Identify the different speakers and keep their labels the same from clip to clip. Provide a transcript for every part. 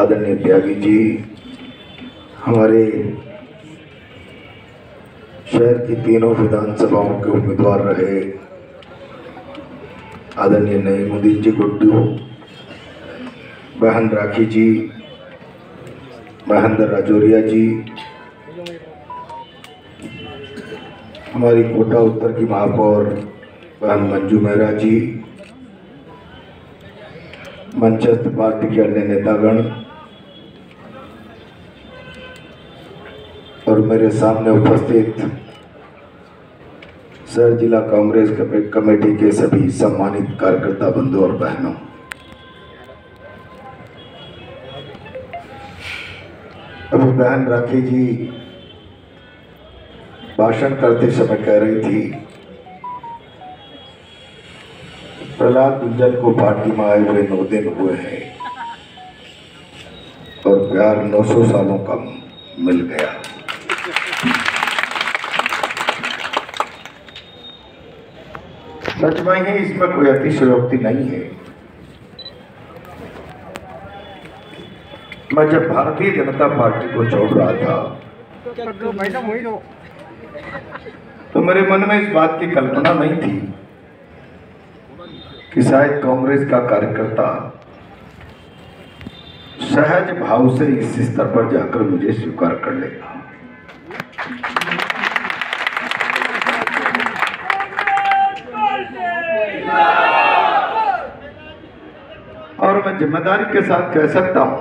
Speaker 1: आदरणीय त्यागी जी, हमारे शहर की तीनों विधानसभाओं के उम्मीदवार रहे आदरणीय नईमुद्दीन जी गुड्डू, बहन राखी जी, महेंद्र राजौरिया जी, हमारी कोटा उत्तर की महापौर बहन मंजू मेहरा जी, मंचस्थ पार्टी के अन्य नेतागण और मेरे सामने उपस्थित शहर जिला कांग्रेस कमेटी के सभी सम्मानित कार्यकर्ता बंधु और बहनों, अभी बहन राखी जी भाषण करते समय कह रही थी, प्रहलाद गुंजल को पार्टी में आए हुए 9 दिन हुए हैं और प्यार 900 सालों का मिल गया। सच में ही इसमें कोई अतिशयोक्ति नहीं है। मैं जब भारतीय जनता पार्टी को छोड़ रहा था तो मेरे मन में इस बात की कल्पना नहीं थी कि शायद कांग्रेस का कार्यकर्ता सहज भाव से इस स्तर पर जाकर मुझे स्वीकार कर लेगा। और मैं जिम्मेदारी के साथ कह सकता हूं,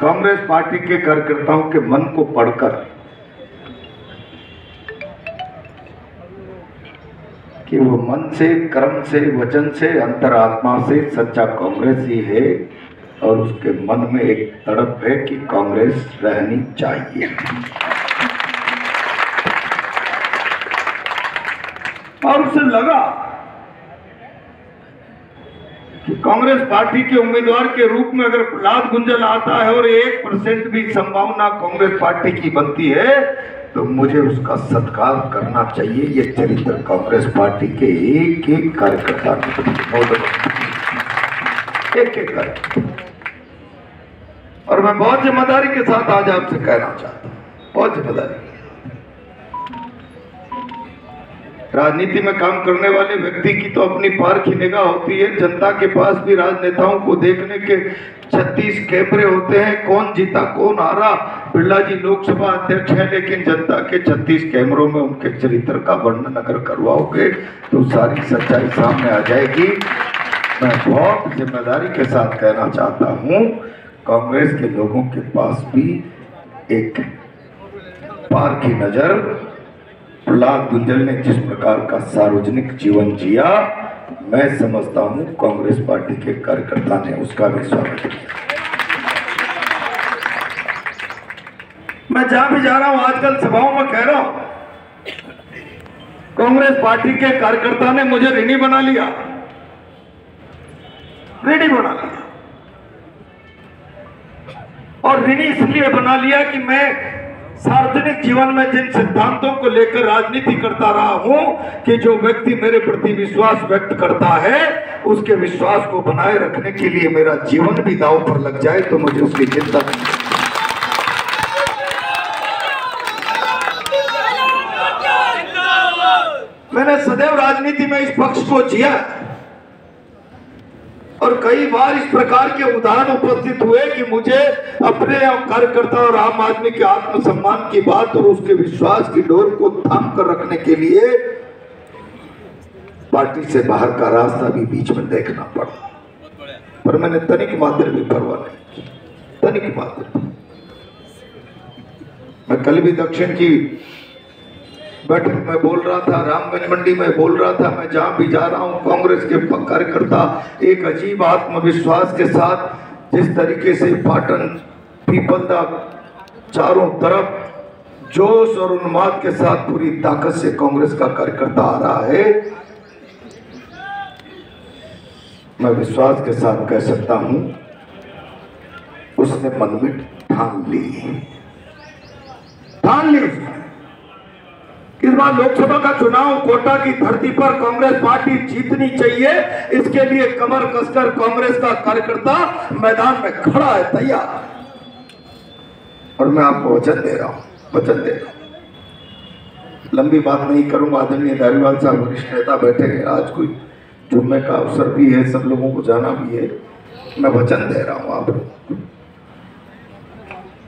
Speaker 1: कांग्रेस पार्टी के कार्यकर्ताओं के मन को पढ़कर कि वो मन से, कर्म से, वचन से, अंतरात्मा से सच्चा कांग्रेस ही है और उसके मन में एक तड़प है कि कांग्रेस रहनी चाहिए। और उसे लगा कि कांग्रेस पार्टी के उम्मीदवार के रूप में अगर प्रहलाद गुंजल आता है और 1% भी संभावना कांग्रेस पार्टी की बनती है तो मुझे उसका सत्कार करना चाहिए। ये चरित्र कांग्रेस पार्टी के एक एक कार्यकर्ता एक और मैं बहुत जिम्मेदारी के साथ आज आपसे कहना चाहता हूं, बहुत जिम्मेदारी। राजनीति में काम करने वाले व्यक्ति की तो अपनी पार की निगाह होती है, जनता के पास भी राजनेताओं को देखने के 36 कैमरे होते हैं, कौन जीता कौन हारा। बिरला जी लोकसभा अध्यक्ष हैं लेकिन जनता के 36 कैमरों में उनके चरित्र का वर्णन अगर करवाओगे तो सारी सच्चाई सामने आ जाएगी। मैं बहुत जिम्मेदारी के साथ कहना चाहता हूं, कांग्रेस के लोगों के पास भी एक पार की नजर, प्रहलाद गुंजल ने जिस प्रकार का सार्वजनिक जीवन जिया, मैं समझता हूं कांग्रेस पार्टी के कार्यकर्ता ने उसका भी स्वागत किया। मैं जहां भी जा रहा हूं, आजकल सभाओं में कह रहा हूं, कांग्रेस पार्टी के कार्यकर्ता ने मुझे ऋणी बना लिया, ऋणी बना लिया। और ऋणी इसलिए बना लिया कि मैं सार्वजनिक जीवन में जिन सिद्धांतों को लेकर राजनीति करता रहा हूं कि जो व्यक्ति मेरे प्रति विश्वास व्यक्त करता है उसके विश्वास को बनाए रखने के लिए मेरा जीवन भी दांव पर लग जाए तो मुझे उसकी चिंता नहीं। मैंने सदैव राजनीति में इस पक्ष को जिया और कई बार इस प्रकार के उदाहरण उपस्थित हुए कि मुझे अपने कार्यकर्ता और आम आदमी के आत्मसम्मान की बात और उसके विश्वास की डोर को थाम कर रखने के लिए पार्टी से बाहर का रास्ता भी बीच में देखना पड़ा, पर मैंने तनिक मात्र भी परवाह नहीं की, तनिक मात्र। मैं कल भी दक्षिण की बैठक में बोल रहा था, रामगंज मंडी में बोल रहा था, मैं जहां भी जा रहा हूं कांग्रेस के कार्यकर्ता एक अजीब आत्मविश्वास के साथ जिस तरीके से पाटन पीपलदा चारों तरफ जोश और उन्माद के साथ पूरी ताकत से कांग्रेस का कार्यकर्ता आ रहा है, मैं विश्वास के साथ कह सकता हूं उसने मन में ठान ली उसने। इस बार लोकसभा का चुनाव कोटा की धरती पर कांग्रेस पार्टी जीतनी चाहिए। इसके लिए कमर कसकर कांग्रेस का कार्यकर्ता मैदान में खड़ा है, तैयार। और मैं आपको वचन दे रहा हूं, वचन दे रहा हूं। लंबी बात नहीं करूंगा। आदरणीय धारीवाल साहब वरिष्ठ नेता बैठे हैं, आज कोई जुम्मे का अवसर भी है, सब लोगों को जाना भी है। मैं वचन दे रहा हूं आप लोगों को।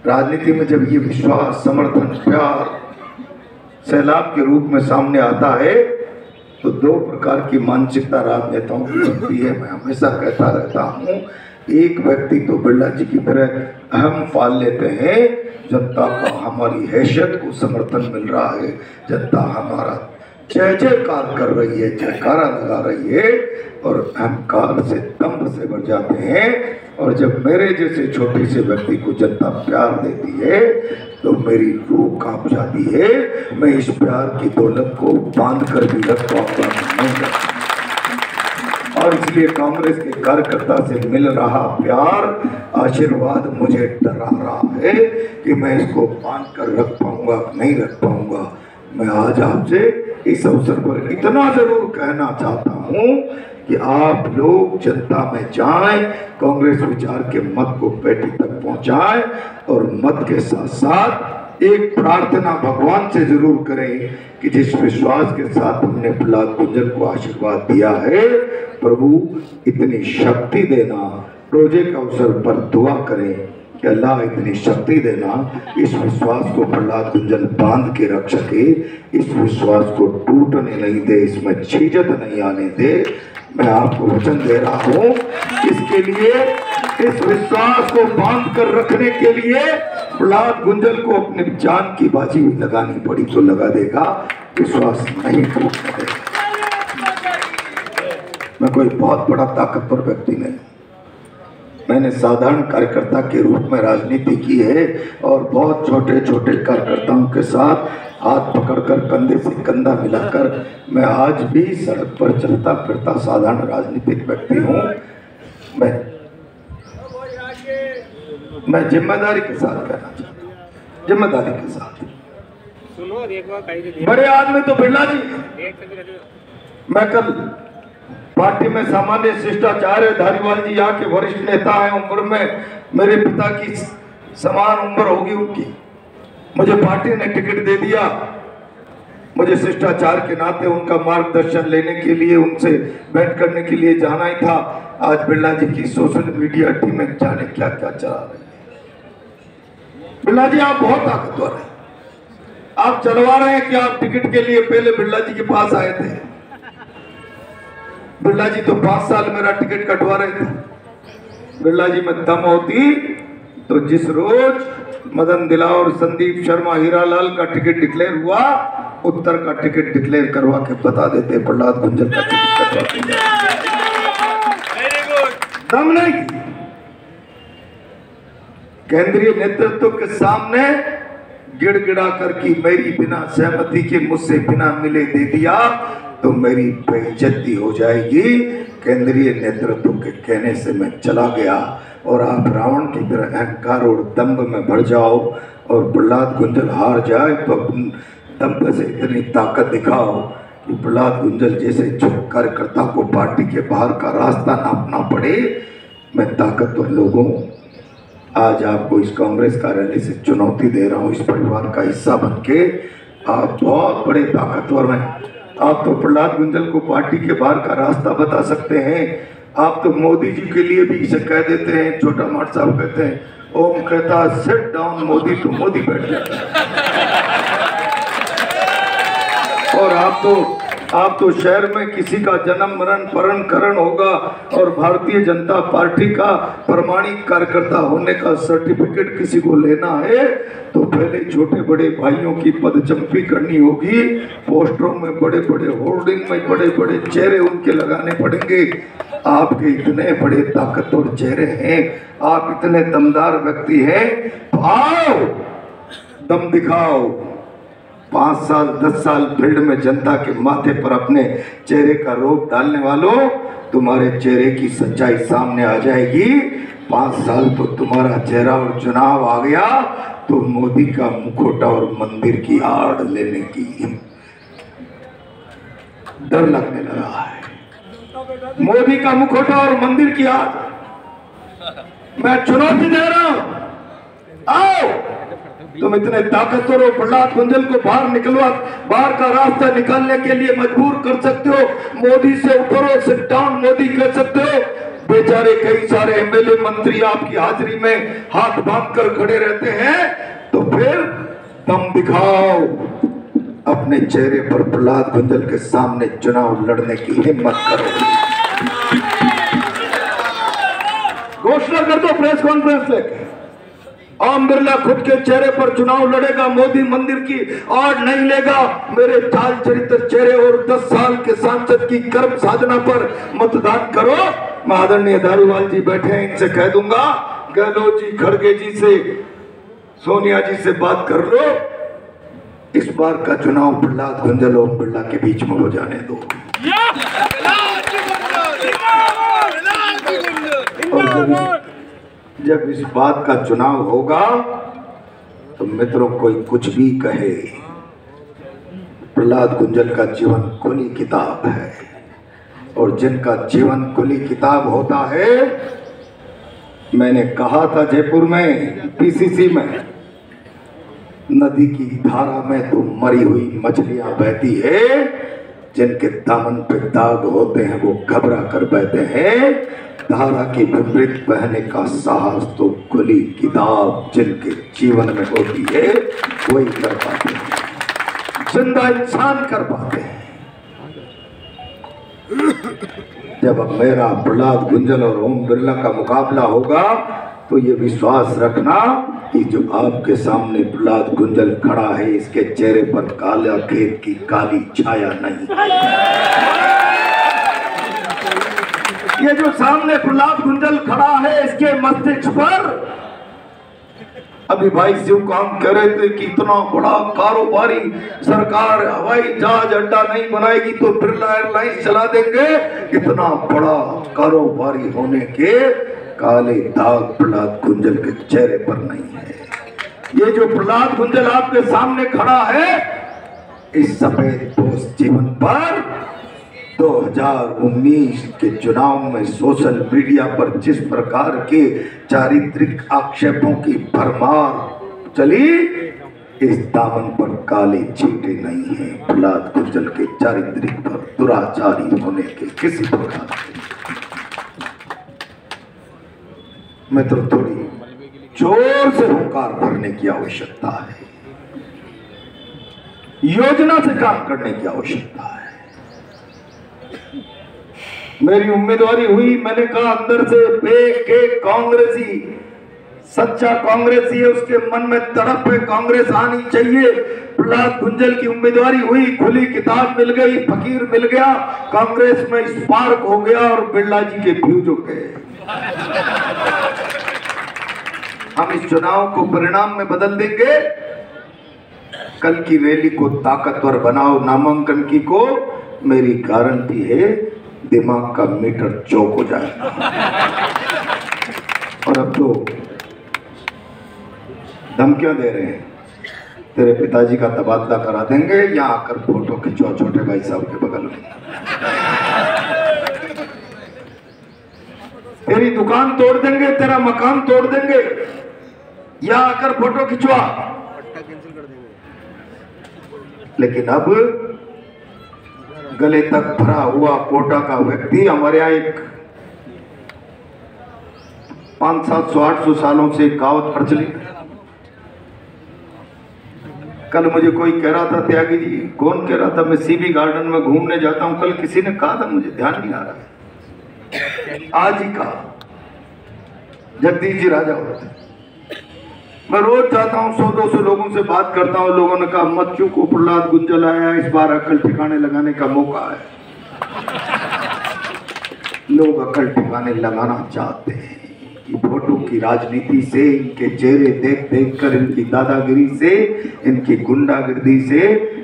Speaker 1: राजनीति में जब ये विश्वास, समर्थन, प्यार सैलाब के रूप में सामने आता है तो दो प्रकार की मानसिकता राजनेताओं की बनती है। मैं हमेशा कहता रहता हूं, एक व्यक्ति तो बिरला जी की तरह अहम पाल लेते हैं, जनता को हमारी हैसियत को समर्थन मिल रहा है, जनता हमारा जय जयकार कर रही है, जयकारा लगा रही है, और अहंकार से, दम्भ से भर जाते हैं। और जब मेरे जैसे छोटे से व्यक्ति को जनता प्यार देती है तो मेरी रूह कांप जाती है। मैं इस प्यार की दौलत को बांध कर भी रख पाऊंगा नहीं। और इसलिए कांग्रेस के कार्यकर्ता से मिल रहा प्यार, आशीर्वाद मुझे डरा रहा है कि मैं इसको बांध कर रख पाऊंगा नहीं रख पाऊंगा। मैं आज आपसे इस अवसर पर इतना जरूर कहना चाहता हूं कि आप लोग जनता में जाएं, कांग्रेस विचार के मत को पेटी तक पहुंचाएं, और मत के साथ साथ एक प्रार्थना भगवान से जरूर करें कि जिस विश्वास के साथ हमने प्रहलाद गुंजल को आशीर्वाद दिया है, प्रभु इतनी शक्ति देना। रोजे के अवसर पर दुआ करें कि अल्लाह इतनी शक्ति देना, इस विश्वास को प्रहलाद गुंजल बांध के रख सके, इस विश्वास को टूटने नहीं दे, इसमें छीजत नहीं आने दे। मैं आपको वचन दे रहा हूं, इसके लिए, इस विश्वास को बांध कर रखने के लिए प्रहलाद गुंजल को अपनी जान की बाजी भी लगानी पड़ी तो लगा देगा, विश्वास नहीं टूटने देगा। मैं कोई बहुत बड़ा ताकतवर व्यक्ति नहीं, मैंने साधारण कार्यकर्ता के रूप में राजनीति की है, और बहुत छोटे छोटे कार्यकर्ताओं के साथ हाथ पकड़कर, कंधे से कंधा मिलाकर मैं आज भी सड़क पर चलता फिरता साधारण राजनीतिक व्यक्ति हूँ। मैं जिम्मेदारी के साथ कहना चाहता हूँ, जिम्मेदारी के साथ। बड़े आदमी तो बिरला जी, मैं कल पार्टी में सामान्य शिष्टाचार है, धारीवाल जी यहाँ के वरिष्ठ नेता हैं, उम्र में मेरे पिता की समान उम्र होगी उनकी, मुझे पार्टी ने टिकट दे दिया। मुझे शिष्टाचार के नाते उनका मार्गदर्शन लेने के लिए, उनसे भेंट करने के लिए जाना ही था। आज बिरला जी की सोशल मीडिया टीम में जाने क्या क्या चला रही है। बिरला जी आप बहुत ताकतवर हैं, आप चलवा रहे हैं कि आप टिकट के लिए पहले बिरला जी के पास आए थे। बिरला जी तो 5 साल मेरा टिकट कटवा रहे थे। बिरला जी में दम होती तो जिस रोज मदन दिलावर, संदीप शर्मा, हीरालाल का टिकट डिक्लेयर हुआ, उत्तर का टिकट डिक्लेयर करवा के बता देते प्रहलाद गुंजल का टिकट कटवा। दम नहीं, केंद्रीय नेतृत्व के सामने गिड़गिड़ा कर की मेरी बिना सहमति के, मुझसे बिना मिले दे दिया तो मेरी बेइज्जती हो जाएगी। केंद्रीय नेतृत्व के कहने से मैं चला गया, और आप रावण की तरह अहंकार और दंभ में भर जाओ, और प्रहलाद गुंजल हार जाए तो दंभ से इतनी ताकत दिखाओ कि प्रहलाद गुंजल जैसे कार्यकर्ता को पार्टी के बाहर का रास्ता नापना पड़े। मैं ताकतवर लोगों, आज आपको इस कांग्रेस कार्यालय से चुनौती दे रहा हूँ, इस परिवार का हिस्सा बनके। आप बहुत बड़े ताकतवर हैं, आप तो प्रहलाद गुंजल को पार्टी के बाहर का रास्ता बता सकते हैं। आप तो मोदी जी के लिए भी इसे कह देते हैं, छोटा माट साहब कहते हैं, ओम कहता सिट डाउन मोदी, तो मोदी बैठ जाता है। और आप तो शहर में किसी का जन्म मरण परण करण होगा और भारतीय जनता पार्टी का प्रमाणिक कार्यकर्ता होने का सर्टिफिकेट किसी को लेना है तो पहले छोटे बड़े भाइयों की पदचंपी करनी होगी, पोस्टरों में बड़े बड़े होर्डिंग में बड़े बड़े चेहरे उनके लगाने पड़ेंगे। आपके इतने बड़े ताकतवर चेहरे हैं, आप इतने दमदार व्यक्ति हैं, आओ दम दिखाओ। 5 साल 10 साल फील्ड में जनता के माथे पर अपने चेहरे का रोब डालने वालों, तुम्हारे चेहरे की सच्चाई सामने आ जाएगी। 5 साल तो तुम्हारा चेहरा और चुनाव आ गया तो मोदी का मुखौटा और मंदिर की आड़ लेने की डर लगने लगा है। मोदी का मुखौटा और मंदिर की आग, मैं चुनौती दे रहा हूं, आओ तुम इतने ताकतवर हो, प्रहलाद गुंजल को बाहर का रास्ता निकालने के लिए मजबूर कर सकते हो, मोदी से ऊपर हो, सिट डाउन मोदी कर सकते हो। बेचारे कई सारे एमएलए मंत्री आपकी हाजिरी में हाथ बांध कर खड़े रहते हैं, तो फिर दम दिखाओ, अपने चेहरे पर प्रहलाद गुंजल के सामने चुनाव लड़ने की हिम्मत करो। घोषणा कर दो प्रेस कॉन्फ्रेंस लेके, ओम बिरला खुद के चेहरे पर चुनाव लड़ेगा, मोदी मंदिर की आड़ नहीं लेगा। मेरे चाल चरित्र चेहरे और 10 साल के सांसद की कर्म साधना पर मतदान करो। मैं आदरणीय धारीवाल जी बैठे हैं, इनसे कह दूंगा, गहलोत जी, खड़गे जी से, सोनिया जी से बात कर लो, इस बार का चुनाव प्रहलाद गुंजल ओम बिरला के बीच में हो जाने दो। जब इस बात का चुनाव होगा तो मित्रों, कोई कुछ भी कहे, प्रहलाद गुंजल का जीवन खुली किताब है, और जिनका जीवन खुली किताब होता है, मैंने कहा था जयपुर में पीसीसी में, नदी की धारा में तो मरी हुई मछलियां बहती है, जिनके दामन पे दाग होते हैं वो घबरा कर बहते हैं। धारा की विपरीत बहने का साहस तो खुली किताब जिनके जीवन में होती है वही कर पाते हैं, जिंदा इंसान कर पाते हैं। जब अब मेरा प्रहलाद गुंजल और ओम बिरला का मुकाबला होगा तो ये विश्वास रखना कि जो आपके सामने प्रहलाद गुंजल खड़ा है, इसके चेहरे पर काला खेत की काली छाया नहीं। ये जो सामने प्रहलाद गुंजल खड़ा है, इसके मस्तिष्क पर, अभी भाई शिव काम कह रहे थे कि इतना बड़ा कारोबारी सरकार हवाई जहाज अड्डा नहीं बनाएगी तो बिरला एयरलाइंस चला देंगे। इतना बड़ा कारोबारी होने के काले दाग प्रहलाद गुंजल के चेहरे पर नहीं है। ये जो प्रहलाद गुंजल आपके सामने खड़ा है, इस सफेद पोष जीवन पर 2019 के चुनाव में सोशल मीडिया पर जिस प्रकार के चारित्रिक आक्षेपों की भरमार चली, इस दामन पर काले छींटे नहीं है प्रहलाद गुंजल के चारित्रिक पर दुराचारी होने के किसी प्रकार के। मित्रों, थोड़ी जोर से हुंकार भरने की आवश्यकता है, योजना से काम करने की आवश्यकता है। मेरी उम्मीदवारी हुई, मैंने कहा अंदर से एक कांग्रेसी, सच्चा कांग्रेसी है, उसके मन में तड़प है, कांग्रेस आनी चाहिए। प्रहलाद गुंजल की उम्मीदवारी हुई, खुली किताब मिल गई, फकीर मिल गया, कांग्रेस में स्पार्क हो गया और बिरला जी के फ्यूज हो गए। हम इस चुनाव को परिणाम में बदल देंगे। कल की रैली को ताकतवर बनाओ, नामांकन की को, मेरी गारंटी है दिमाग का मीटर चौक हो जाएगा। और अब तो धमकियां दे रहे हैं, तेरे पिताजी का तबादला करा देंगे, यहाँ आकर फोटो खिंचवा छोटे भाई साहब के बगल में, तेरी दुकान तोड़ देंगे, तेरा मकान तोड़ देंगे, यहाँ आकर फोटो खिंचवा। लेकिन अब गले तक भरा हुआ कोटा का व्यक्ति, हमारे यहाँ एक 500-700-800 सालों से कहावत प्रचलित है। कल मुझे कोई कह रहा था, त्यागी जी, कौन कह रहा था, मैं सीबी गार्डन में घूमने जाता हूं, कल किसी ने कहा था, मुझे ध्यान नहीं आ रहा है, आज ही कहा, जगदीश जी राजा होते। मैं रोज जाता हूँ, 100-200 लोगों से बात करता हूँ, लोगों ने कहा मत चूको, प्रहलाद गुंजल आया, इस बार अकल ठिकाने लगाने का मौका है। लोग अकल ठिकाने लगाना चाहते हैं कि फोटो की राजनीति से, इनके चेहरे देख देख कर, इनकी दादागिरी से, इनकी गुंडागिर्दी से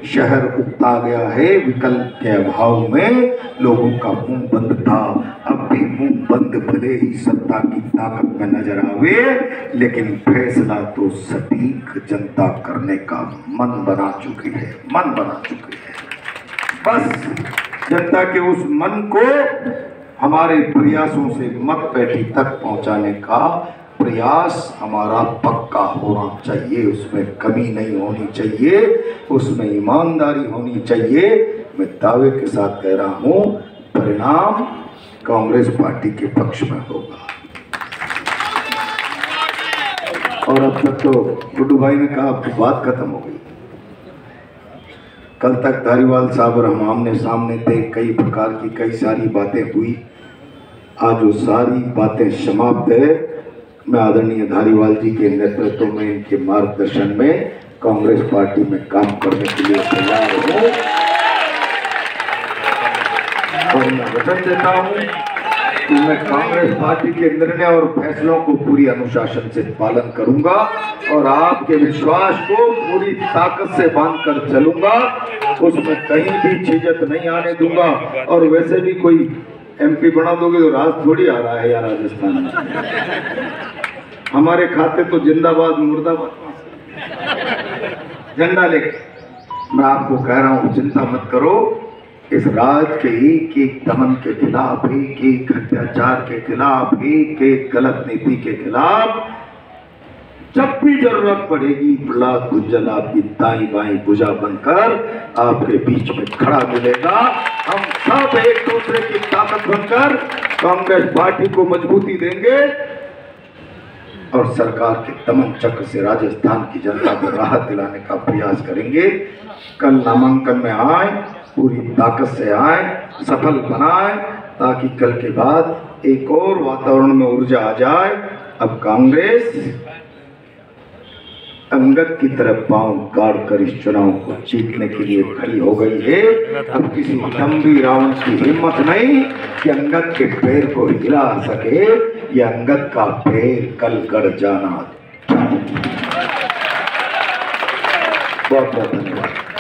Speaker 1: शहर उगता गया है। विकल्प के अभाव में लोगों का मुंह बंद था, अब भी मुंह बंद भले ही सत्ता की ताकत में नजर आवे, लेकिन फैसला तो सटीक जनता करने का मन बना चुकी है, मन बना चुकी है। बस जनता के उस मन को हमारे प्रयासों से मत पेटी तक पहुंचाने का प्रयास हमारा पक्का होना चाहिए। उसमें कमी नहीं होनी चाहिए, उसमें ईमानदारी होनी चाहिए। मैं दावे के साथ कह रहा हूं, परिणाम कांग्रेस पार्टी के पक्ष में होगा। और अब तक तो गुड्डू भाई ने कहा आपकी बात खत्म हो गई। कल तक धारीवाल साहब और हम आमने सामने थे, कई प्रकार की कई सारी बातें हुई। आज वो सारी बातें समाप्त है। मैं आदरणीय धारीवाल जी के नेतृत्व में, इनके मार्गदर्शन में कांग्रेस पार्टी में काम करने के लिए तैयार हूँ और मैं वचन देता हूँ कि मैं कांग्रेस पार्टी के निर्णय और फैसलों को पूरी अनुशासन से पालन करूंगा और आपके विश्वास को पूरी ताकत से बांधकर चलूंगा। उसमें कहीं भी झिझक नहीं आने दूंगा। और वैसे भी कोई एमपी बना दोगे तो राज थोड़ी आ रहा है यार राजस्थान में। हमारे खाते तो जिंदाबाद मुर्दाबाद झंडा लेके। मैं आपको कह रहा हूं, चिंता मत करो। इस राज के एक एक दमन के खिलाफ, एक एक अत्याचार के खिलाफ, एक एक गलत नीति के खिलाफ जब भी जरूरत पड़ेगी, प्रहलाद गुज्जल आपकी दाई बाई भुजा बनकर आपके बीच में खड़ा मिलेगा। हम सब एक दूसरे की ताकत बनकर कांग्रेस पार्टी को मजबूती देंगे और सरकार के दमन चक्र से राजस्थान की जनता को राहत दिलाने का प्रयास करेंगे। कल नामांकन में आए, पूरी ताकत से आए, सफल बनाए, ताकि कल के बाद एक और वातावरण में ऊर्जा आ जाए। अब कांग्रेस अंगद की तरफ पांव गाड़ कर इस चुनाव को जीतने के लिए खड़ी हो गई है। अब किसी दम्भी रावण की हिम्मत नहीं कि अंगद के पैर को हिला सके। ये अंगद का पैर कल गड़ जाना। बहुत बहुत धन्यवाद।